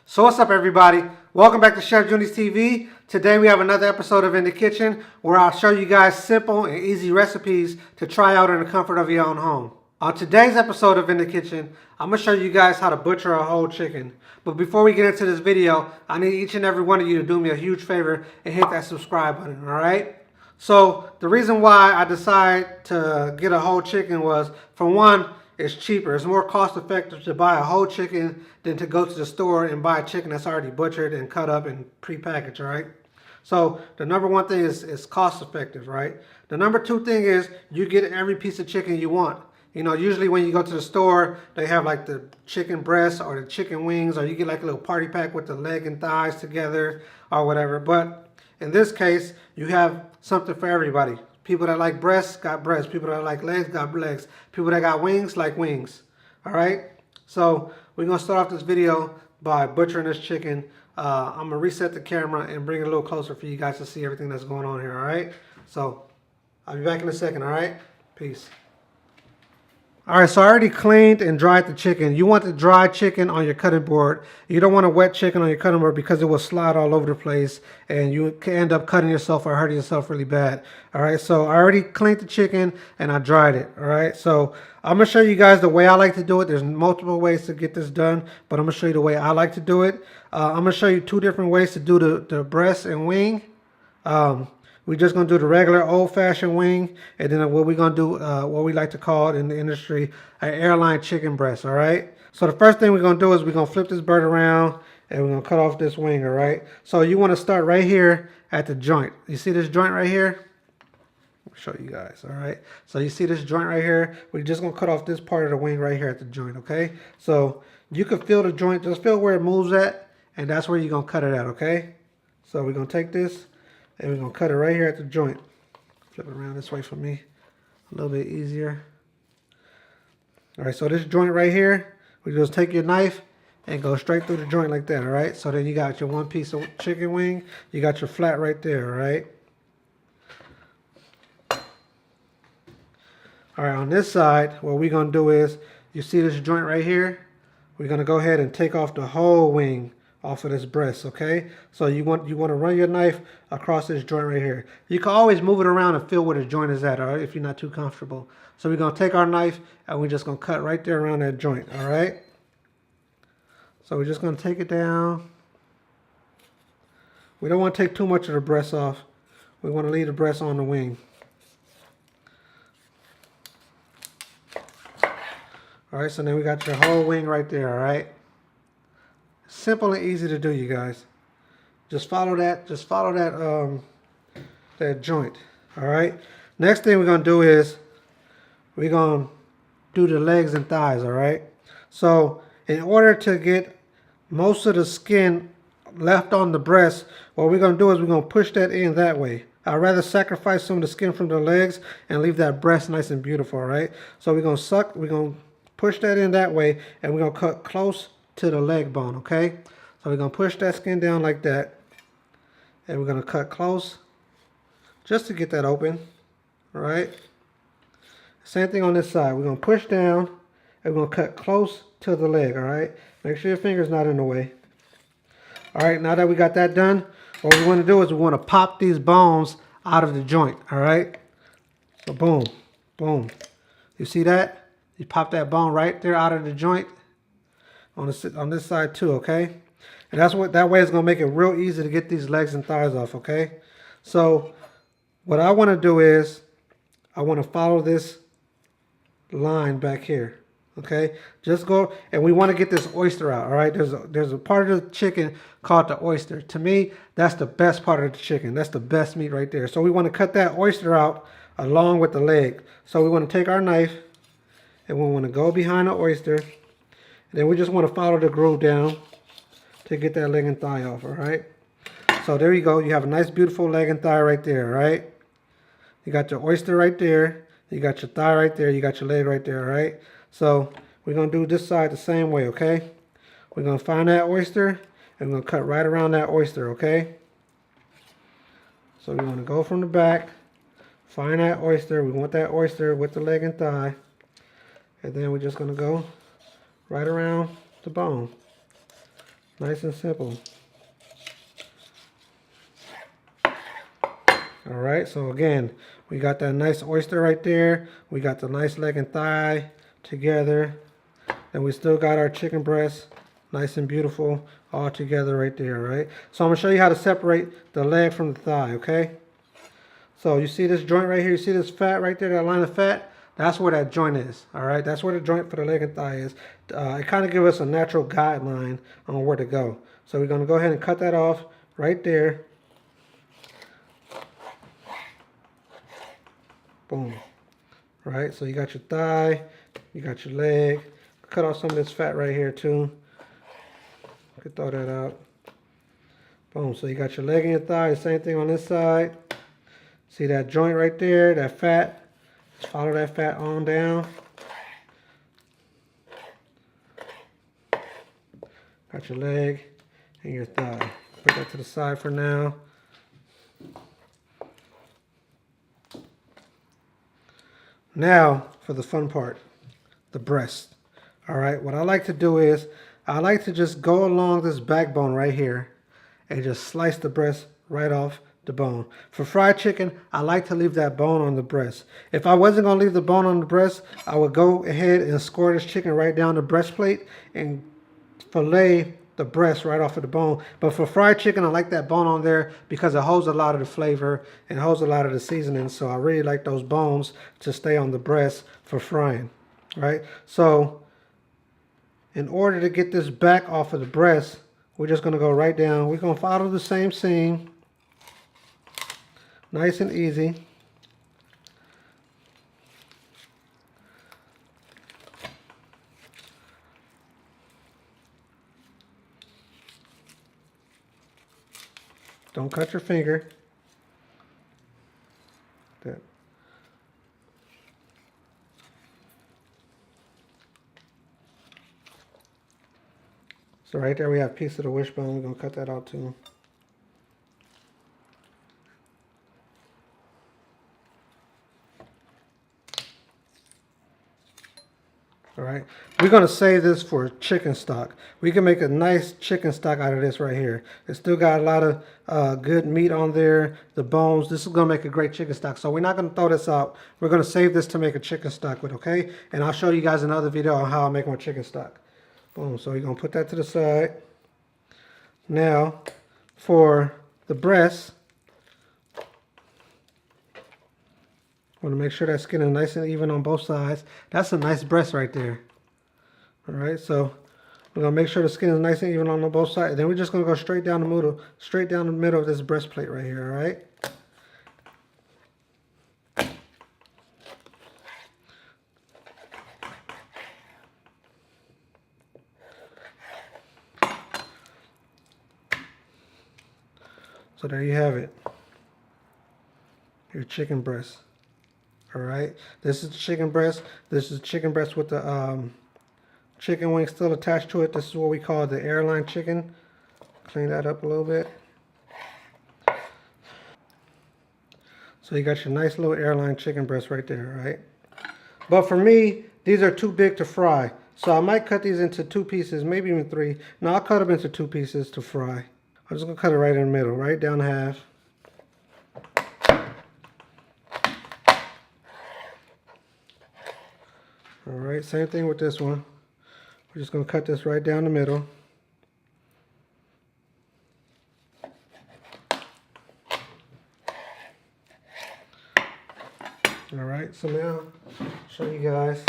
So what's up, everybody? Welcome back to Chef Junie's TV. Today we have another episode of In the Kitchen where I'll show you guys simple and easy recipes to try out in the comfort of your own home. On today's episode of In the Kitchen, I'm going to show you guys how to butcher a whole chicken. But before we get into this video, I need each and every one of you to do me a huge favor and hit that subscribe button, alright? So the reason why I decided to get a whole chicken was, for one, it's cheaper. It's more cost effective to buy a whole chicken than to go to the store and buy a chicken that's already butchered and cut up and pre-packaged, right? So the number one thing is cost effective, right? The number two thing is you get every piece of chicken you want. You know, usually when you go to the store, they have like the chicken breasts or the chicken wings, or you get like a little party pack with the leg and thighs together or whatever. But in this case, you have something for everybody. People that like breasts got breasts. People that like legs got legs. People that got wings like wings. All right? So we're going to start off this video by butchering this chicken. I'm going to reset the camera and bring it a little closer for you guys to see everything that's going on here. All right? So I'll be back in a second. All right? Peace. Alright, so I already cleaned and dried the chicken. You want the dry chicken on your cutting board. You don't want a wet chicken on your cutting board because it will slide all over the place and you can end up cutting yourself or hurting yourself really bad. Alright, so I already cleaned the chicken and I dried it. Alright, so I'm going to show you guys the way I like to do it. There's multiple ways to get this done, but I'm going to show you the way I like to do it. I'm going to show you two different ways to do the breast and wing. We're just going to do the regular old-fashioned wing, and then what we're going to do, what we like to call it in the industry, an airline chicken breast, all right? So the first thing we're going to do is we're going to flip this bird around, and we're going to cut off this wing, all right? So you want to start right here at the joint. You see this joint right here? I'll show you guys, all right? So you see this joint right here? We're just going to cut off this part of the wing right here at the joint, okay? So you can feel the joint, just feel where it moves at, and that's where you're going to cut it at, okay? So we're going to take this, and we're going to cut it right here at the joint. Flip it around this way for me. A little bit easier. Alright, so this joint right here, we just take your knife and go straight through the joint like that, alright? So then you got your one piece of chicken wing. You got your flat right there, alright? Alright, on this side, what we're going to do is, you see this joint right here? We're going to go ahead and take off the whole wing off of this breast, okay? So you want to run your knife across this joint right here. You can always move it around and feel where the joint is at, all right, if you're not too comfortable. So we're going to take our knife and we're just going to cut right there around that joint, all right? So we're just going to take it down. We don't want to take too much of the breast off. We want to leave the breast on the wing. All right, so then we got your whole wing right there, all right? Simple and easy to do, you guys. Just follow that. Just follow that joint. All right. Next thing we're gonna do is we're gonna do the legs and thighs. All right. So in order to get most of the skin left on the breast, what we're gonna do is we're gonna push that in that way. I'd rather sacrifice some of the skin from the legs and leave that breast nice and beautiful. All right. So we're gonna push that in that way, and we're gonna cut close to the leg bone, okay? So we're going to push that skin down like that, and we're going to cut close just to get that open, all right? Same thing on this side. We're going to push down, and we're going to cut close to the leg, all right? Make sure your finger's not in the way. All right, now that we got that done, what we want to do is we want to pop these bones out of the joint, all right? So boom, boom. You see that? You pop that bone right there out of the joint. On this side too, okay? And that way it's gonna make it real easy to get these legs and thighs off, okay? So what I want to do is I want to follow this line back here, okay? Just go, and we want to get this oyster out, all right? There's a part of the chicken called the oyster. To me, that's the best part of the chicken. That's the best meat right there. So we want to cut that oyster out along with the leg. So we want to take our knife and we want to go behind the oyster. Then we just want to follow the groove down to get that leg and thigh off, all right? So there you go. You have a nice, beautiful leg and thigh right there, all right? You got your oyster right there. You got your thigh right there. You got your leg right there, all right? So we're going to do this side the same way, okay? We're going to find that oyster, and we're going to cut right around that oyster, okay? So we want to go from the back, find that oyster. We want that oyster with the leg and thigh. And then we're just going to go right around the bone. Nice and simple. All right, so again, we got that nice oyster right there. We got the nice leg and thigh together. And we still got our chicken breast, nice and beautiful, all together right there, right? So I'm gonna show you how to separate the leg from the thigh, okay? So you see this joint right here, you see this fat right there, that line of fat? That's where that joint is, all right? That's where the joint for the leg and thigh is. It kind of gives us a natural guideline on where to go. So we're gonna go ahead and cut that off right there. Boom. Right, so you got your thigh, you got your leg. Cut off some of this fat right here too. You could throw that out. Boom, so you got your leg and your thigh, same thing on this side. See that joint right there, that fat? Just follow that fat on down. Got your leg and your thigh. Put that to the side for now. Now for the fun part, the breast. All right, what I like to do is I like to just go along this backbone right here and just slice the breast right off the bone. For fried chicken, I like to leave that bone on the breast. If I wasn't going to leave the bone on the breast, I would go ahead and score this chicken right down the breastplate and fillet the breast right off of the bone. But for fried chicken, I like that bone on there because it holds a lot of the flavor and holds a lot of the seasoning. So I really like those bones to stay on the breast for frying, right? So in order to get this back off of the breast, we're just going to go right down. We're going to follow the same seam. Nice and easy. Don't cut your finger. That. So right there we have a piece of the wishbone. We're going to cut that out too. All right, we're going to save this for chicken stock. We can make a nice chicken stock out of this right here. It's still got a lot of good meat on there, the bones. This is going to make a great chicken stock. So we're not going to throw this out. We're going to save this to make a chicken stock with, okay? And I'll show you guys another video on how I make my chicken stock. Boom, so we're going to put that to the side. Now, for the breast, want to make sure that skin is nice and even on both sides. That's a nice breast right there. All right, so we're gonna make sure the skin is nice and even on both sides. Then we're just gonna go straight down the middle of this breastplate right here. All right. So there you have it. Your chicken breast. All right, this is chicken breast. This is chicken breast with the chicken wing still attached to it. This is what we call the airline chicken. Clean that up a little bit. So you got your nice little airline chicken breast right there, right? But for me, these are too big to fry. So I might cut these into 2 pieces, maybe even 3. No, I'll cut them into 2 pieces to fry. I'm just gonna cut it right in the middle, right down half. All right, same thing with this one. We're just going to cut this right down the middle. All right, so now I'll show you guys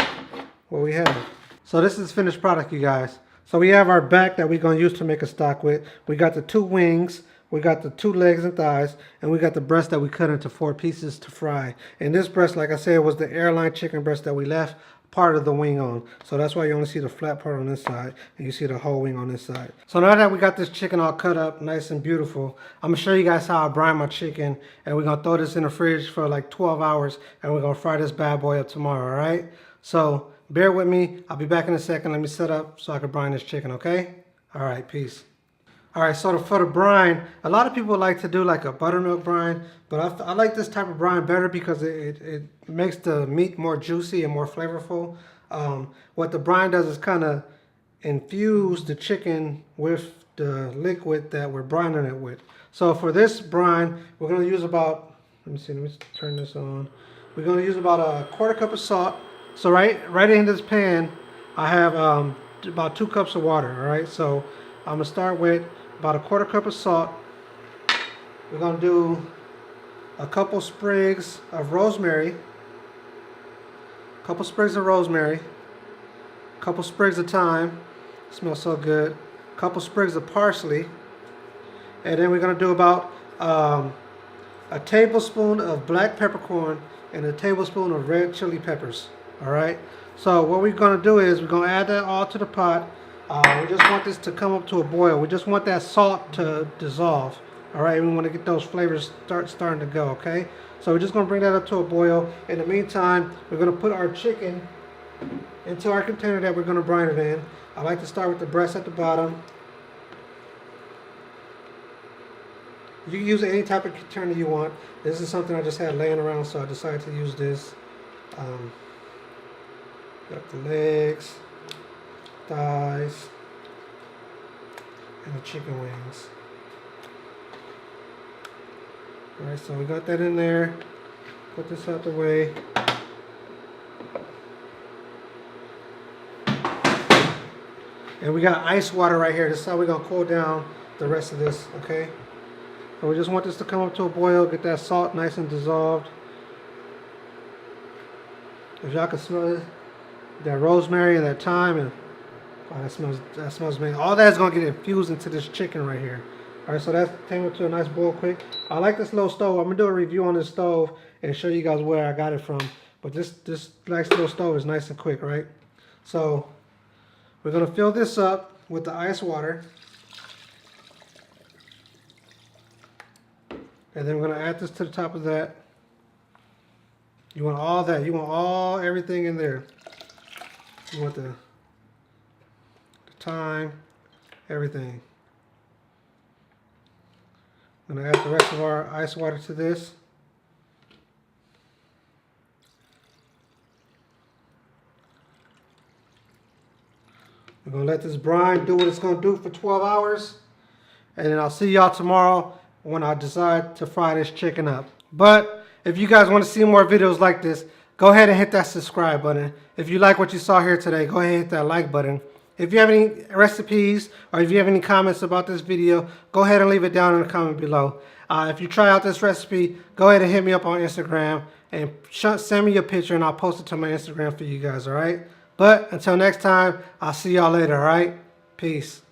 what we have. So this is finished product, you guys. So we have our back that we're going to use to make a stock with. We got the 2 wings. We got the 2 legs and thighs, and we got the breast that we cut into 4 pieces to fry. And this breast, like I said, was the airline chicken breast that we left part of the wing on. So that's why you only see the flat part on this side, and you see the whole wing on this side. So now that we got this chicken all cut up, nice and beautiful, I'm gonna show you guys how I brine my chicken, and we're gonna throw this in the fridge for like 12 hours, and we're gonna fry this bad boy up tomorrow, all right? So bear with me. I'll be back in a second. Let me set up so I can brine this chicken, okay? All right, peace. All right, so for the brine, a lot of people like to do like a buttermilk brine, but I like this type of brine better because it makes the meat more juicy and more flavorful. What the brine does is kind of infuse the chicken with the liquid that we're brining it with. So for this brine, we're going to use about, let me turn this on. We're going to use about a 1/4 cup of salt. So right in this pan, I have about 2 cups of water. All right, so I'm going to start with about a 1/4 cup of salt. We're going to do a couple sprigs of rosemary, a couple sprigs of rosemary, a couple sprigs of thyme. It smells so good. A couple sprigs of parsley, and then we're going to do about a tablespoon of black peppercorn and a tablespoon of red chili peppers. All right. So what we're going to do is we're going to add that all to the pot. We just want this to come up to a boil. We just want that salt to dissolve. All right, we want to get those flavors starting to go, okay? So we're just going to bring that up to a boil. In the meantime, we're going to put our chicken into our container that we're going to brine it in. I like to start with the breast at the bottom. You can use any type of container you want. This is something I just had laying around, so I decided to use this. Got the legs, thighs, and the chicken wings. Alright, so we got that in there. Put this out the way. And we got ice water right here. This is how we're going to cool down the rest of this, okay? So we just want this to come up to a boil, get that salt nice and dissolved. If y'all can smell it, that rosemary and that thyme, and oh, that smells amazing. All that's going to get infused into this chicken right here. Alright, so that came up to a nice boil quick. I like this little stove. I'm going to do a review on this stove and show you guys where I got it from. But this nice little stove is nice and quick, right? So we're going to fill this up with the ice water. And then we're going to add this to the top of that. You want all that. You want everything in there. You want the thyme, everything. I'm going to add the rest of our ice water to this. We're going to let this brine do what it's going to do for 12 hours. And then I'll see y'all tomorrow when I decide to fry this chicken up. But if you guys want to see more videos like this, go ahead and hit that subscribe button. If you like what you saw here today, go ahead and hit that like button. If you have any recipes or if you have any comments about this video, go ahead and leave it down in the comment below. If you try out this recipe, go ahead and hit me up on Instagram and send me your picture and I'll post it to my Instagram for you guys, alright? But until next time, I'll see y'all later, alright? Peace.